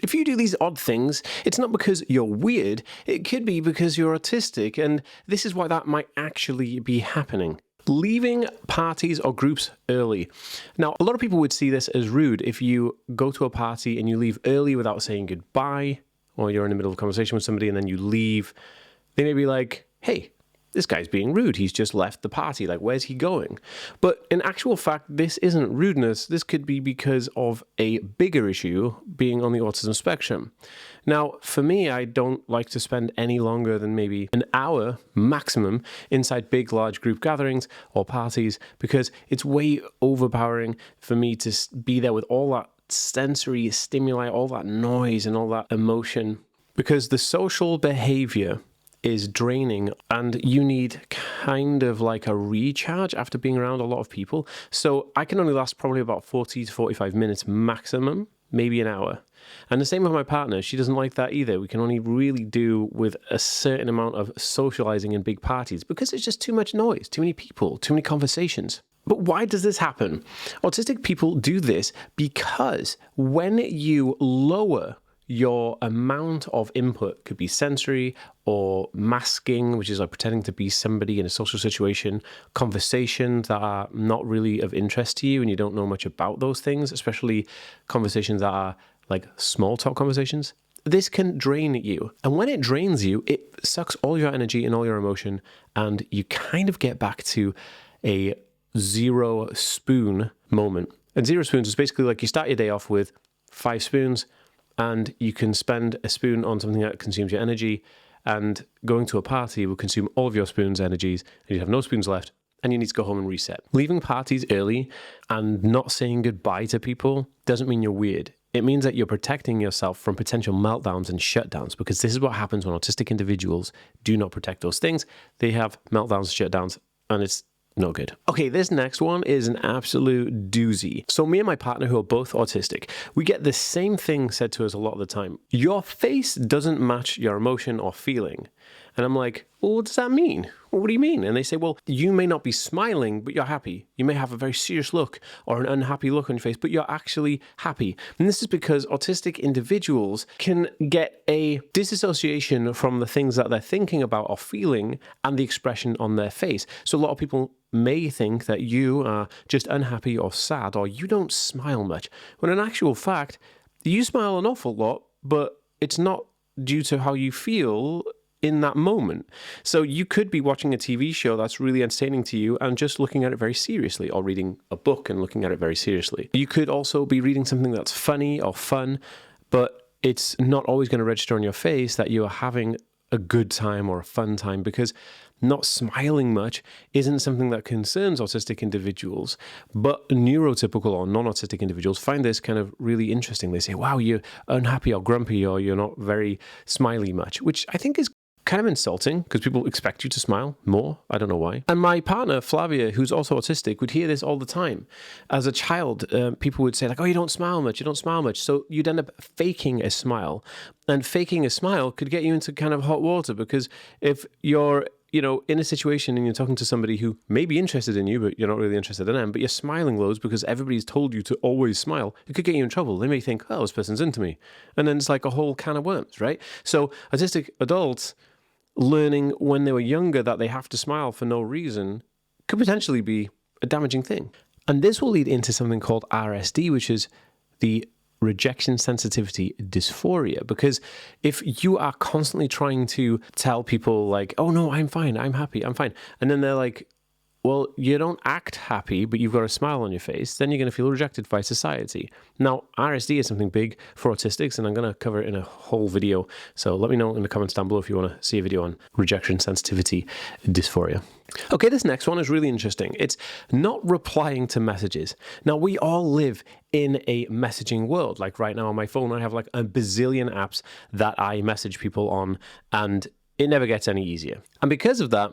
If you do these odd things, it's not because you're weird, it could be because you're autistic, and this is why that might actually be happening. Leaving parties or groups early. Now, a lot of people would see this as rude if you go to a party and you leave early without saying goodbye, or you're in the middle of a conversation with somebody and then you leave. They may be like, hey, this guy's being rude. He's just left the party. Like, where's he going? But in actual fact, this isn't rudeness. This could be because of a bigger issue, being on the autism spectrum. Now, for me, I don't like to spend any longer than maybe an hour maximum inside big, large group gatherings or parties, because it's way overpowering for me to be there with all that sensory stimuli, all that noise and all that emotion, because the social behavior is draining and you need kind of like a recharge after being around a lot of people. So I can only last probably about 40 to 45 minutes maximum, maybe an hour. And the same with my partner. She doesn't like that either. We can only really do with a certain amount of socializing in big parties because it's just too much noise, too many people, too many conversations. But why does this happen? Autistic people do this because when you lower your amount of input, could be sensory or masking, which is like pretending to be somebody in a social situation, conversations that are not really of interest to you and you don't know much about those things, especially conversations that are like small talk conversations. This can drain you. And when it drains you, it sucks all your energy and all your emotion, and you kind of get back to a 0 spoon moment. And 0 spoons is basically like you start your day off with 5 spoons, and you can spend a spoon on something that consumes your energy, and going to a party will consume all of your spoons' energies, and you have no spoons left, and you need to go home and reset. Leaving parties early and not saying goodbye to people doesn't mean you're weird. It means that you're protecting yourself from potential meltdowns and shutdowns, because this is what happens when autistic individuals do not protect those things. They have meltdowns, shutdowns, and it's no good. Okay, this next one is an absolute doozy. So me and my partner, who are both autistic, we get the same thing said to us a lot of the time. Your face doesn't match your emotion or feeling. And I'm like, well, what does that mean? Well, what do you mean? And they say, well, you may not be smiling, but you're happy. You may have a very serious look or an unhappy look on your face, but you're actually happy. And this is because autistic individuals can get a disassociation from the things that they're thinking about or feeling and the expression on their face. So a lot of people may think that you are just unhappy or sad, or you don't smile much, when in actual fact, you smile an awful lot, but it's not due to how you feel in that moment. So you could be watching a TV show that's really entertaining to you and just looking at it very seriously, or reading a book and looking at it very seriously. You could also be reading something that's funny or fun, but it's not always going to register on your face that you are having a good time or a fun time, because not smiling much isn't something that concerns autistic individuals, but neurotypical or non-autistic individuals find this kind of really interesting. They say, wow, you're unhappy or grumpy, or you're not very smiley much, which I think is kind of insulting, because people expect you to smile more. I don't know why. And my partner, Flavia, who's also autistic, would hear this all the time. As a child, people would say like, oh, you don't smile much, you don't smile much. So you'd end up faking a smile. And faking a smile could get you into kind of hot water, because if you're in a situation and you're talking to somebody who may be interested in you, but you're not really interested in them, but you're smiling loads because everybody's told you to always smile, it could get you in trouble. They may think, oh, this person's into me. And then it's like a whole can of worms, right? So autistic adults learning when they were younger that they have to smile for no reason could potentially be a damaging thing. And this will lead into something called RSD, which is the rejection sensitivity dysphoria. Because if you are constantly trying to tell people like, oh no, I'm fine, I'm happy, I'm fine, and then they're like, well, you don't act happy, but you've got a smile on your face, then you're going to feel rejected by society. Now, RSD is something big for autistics, and I'm going to cover it in a whole video. So let me know in the comments down below if you want to see a video on rejection sensitivity dysphoria. Okay, this next one is really interesting. It's not replying to messages. Now, we all live in a messaging world. Like right now on my phone, I have like a bazillion apps that I message people on, and it never gets any easier. And because of that,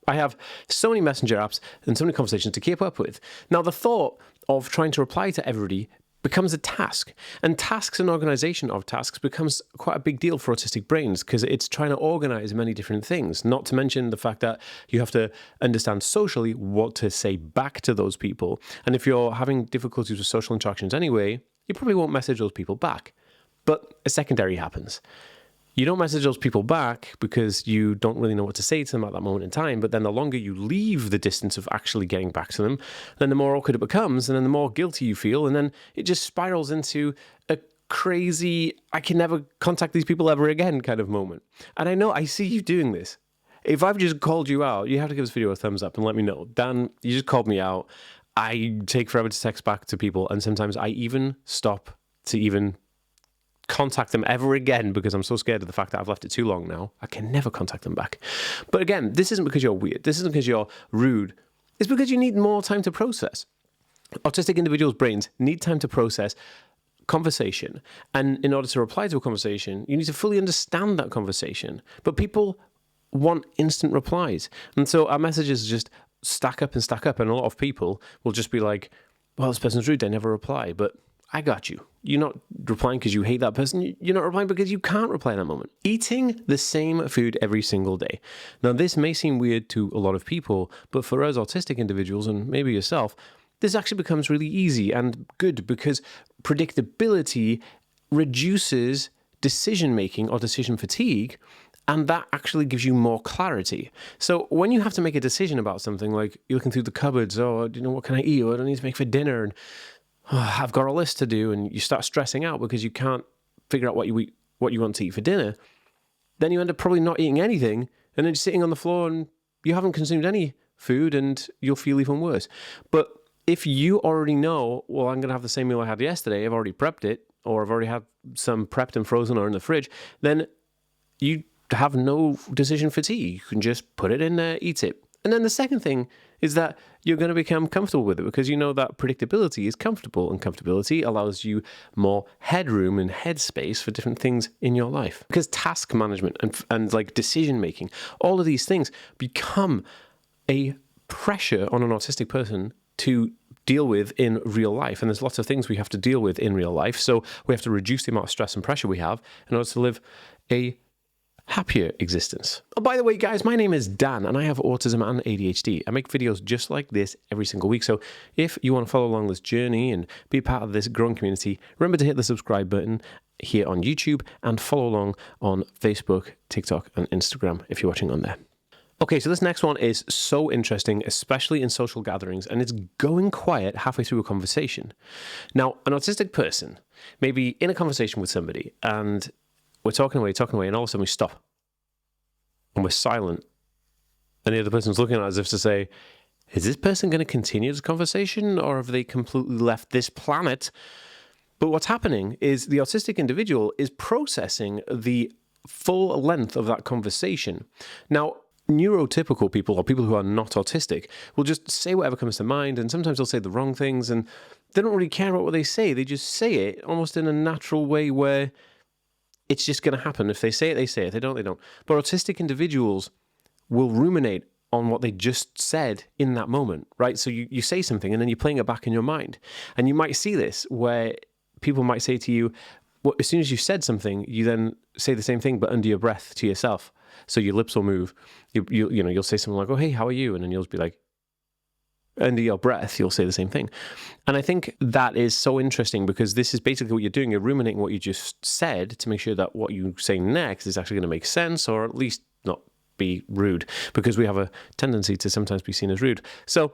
I have so many messenger apps and so many conversations to keep up with. Now, the thought of trying to reply to everybody becomes a task. And tasks and organization of tasks becomes quite a big deal for autistic brains, because it's trying to organize many different things, not to mention the fact that you have to understand socially what to say back to those people. And if you're having difficulties with social interactions anyway, you probably won't message those people back. But a secondary happens. You don't message those people back because you don't really know what to say to them at that moment in time. But then the longer you leave the distance of actually getting back to them, then the more awkward it becomes, and then the more guilty you feel. And then it just spirals into a crazy, I can never contact these people ever again kind of moment. And I know I see you doing this. If I've just called you out, you have to give this video a thumbs up and let me know. Dan, you just called me out. I take forever to text back to people. And sometimes I even stop to even contact them ever again because I'm so scared of the fact that I've left it too long now. I can never contact them back. But again, this isn't because you're weird. This isn't because you're rude. It's because you need more time to process. Autistic individuals' brains need time to process conversation. And in order to reply to a conversation, you need to fully understand that conversation. But people want instant replies. And so our messages just stack up and stack up. And a lot of people will just be like, well, this person's rude. They never reply. But I got you. You're not replying because you hate that person. You're not replying because you can't reply in that moment. Eating the same food every single day. Now, this may seem weird to a lot of people, but for us autistic individuals, and maybe yourself, this actually becomes really easy and good because predictability reduces decision-making or decision fatigue, and that actually gives you more clarity. So when you have to make a decision about something, like you're looking through the cupboards, or, what can I eat? Or what do I need to make for dinner? And I've got a list to do, and you start stressing out because you can't figure out what you want to eat for dinner, then you end up probably not eating anything, and then you're sitting on the floor and you haven't consumed any food, and you'll feel even worse. But if you already know, well, I'm going to have the same meal I had yesterday, I've already prepped it, or I've already had some prepped and frozen or in the fridge, then you have no decision fatigue. You can just put it in there, eat it. And then the second thing is that you're going to become comfortable with it because you know that predictability is comfortable, and comfortability allows you more headroom and headspace for different things in your life. Because task management and like decision making, all of these things become a pressure on an autistic person to deal with in real life. And there's lots of things we have to deal with in real life. So we have to reduce the amount of stress and pressure we have in order to live a happier existence. Oh, by the way, guys, my name is Dan, and I have autism and ADHD. I make videos just like this every single week. So if you want to follow along this journey and be part of this growing community, remember to hit the subscribe button here on YouTube and follow along on Facebook, TikTok, and Instagram if you're watching on there. Okay, so this next one is so interesting, especially in social gatherings, and it's going quiet halfway through a conversation. Now, an autistic person may be in a conversation with somebody, and we're talking away, and all of a sudden we stop. And we're silent. And the other person's looking at us as if to say, is this person going to continue this conversation, or have they completely left this planet? But what's happening is the autistic individual is processing the full length of that conversation. Now, neurotypical people, or people who are not autistic, will just say whatever comes to mind, and sometimes they'll say the wrong things, and they don't really care about what they say. They just say it almost in a natural way where it's just going to happen. If they say it, they say it. They don't, they don't. But autistic individuals will ruminate on what they just said in that moment, right? So you say something and then you're playing it back in your mind. And you might see this where people might say to you, well, as soon as you said something, you then say the same thing, but under your breath to yourself. So your lips will move. You'll say something like, oh, hey, how are you? And then you'll just be like, under your breath, you'll say the same thing. And I think that is so interesting because this is basically what you're doing. You're ruminating what you just said to make sure that what you say next is actually going to make sense, or at least not be rude, because we have a tendency to sometimes be seen as rude. So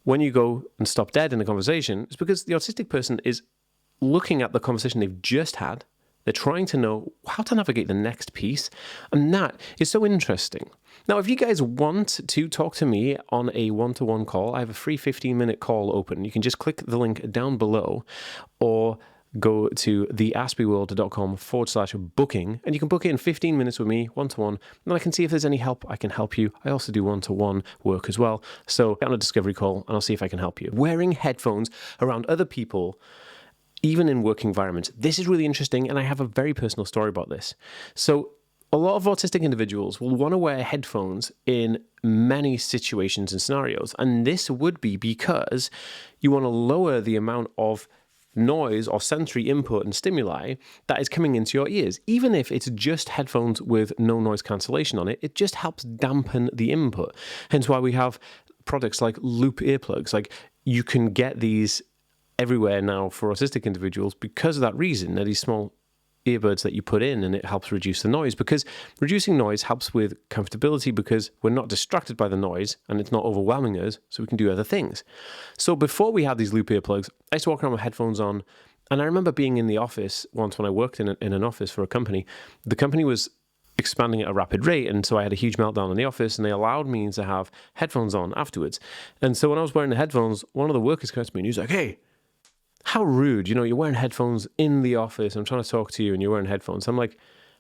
when you go and stop dead in a conversation, it's because the autistic person is looking at the conversation they've just had. They're trying to know how to navigate the next piece. And that is so interesting. Now, if you guys want to talk to me on a one-to-one call, I have a free 15-minute call open. You can just click the link down below or go to theaspieworld.com/booking, and you can book it in 15 minutes with me, one-to-one, and then I can see if there's any help I can help you. I also do one-to-one work as well. So get on a discovery call, and I'll see if I can help you. Wearing headphones around other people, even in work environments. This is really interesting, and I have a very personal story about this. So a lot of autistic individuals will want to wear headphones in many situations and scenarios, and this would be because you want to lower the amount of noise or sensory input and stimuli that is coming into your ears. Even if it's just headphones with no noise cancellation on it, it just helps dampen the input. Hence why we have products like loop earplugs. Like, you can get these everywhere now for autistic individuals because of that reason. They're these small earbuds that you put in, and it helps reduce the noise, because reducing noise helps with comfortability because we're not distracted by the noise and it's not overwhelming us, so we can do other things. So before we had these loop earplugs, I used to walk around with headphones on, and I remember being in the office once when I worked in an office for a company. The company was expanding at a rapid rate, and so I had a huge meltdown in the office, and they allowed me to have headphones on afterwards. And so when I was wearing the headphones, one of the workers came to me and he was like, "Hey, how rude, you're wearing headphones in the office. I'm trying to talk to you and you're wearing headphones." I'm like,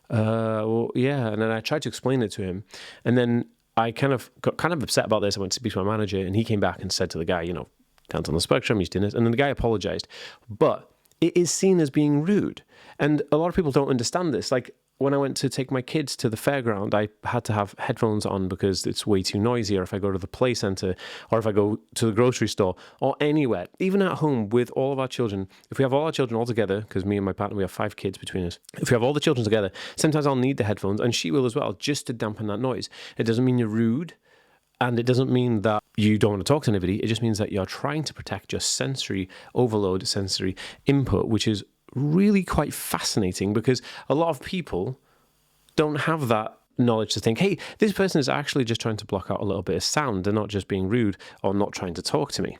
well, yeah. And then I tried to explain it to him. And then I got upset about this. I went to speak to my manager, and he came back and said to the guy, down's on the spectrum, he's doing this. And then the guy apologized. But it is seen as being rude. And a lot of people don't understand this. Like, when I went to take my kids to the fairground, I had to have headphones on because it's way too noisy. Or if I go to the play center, or if I go to the grocery store, or anywhere, even at home with all of our children, if we have all our children all together, because me and my partner, we have 5 kids between us. If we have all the children together, sometimes I'll need the headphones, and she will as well, just to dampen that noise. It doesn't mean you're rude, and it doesn't mean that you don't want to talk to anybody. It just means that you're trying to protect your sensory overload, sensory input, which is really quite fascinating, because a lot of people don't have that knowledge to think, hey, this person is actually just trying to block out a little bit of sound. They're not just being rude or not trying to talk to me.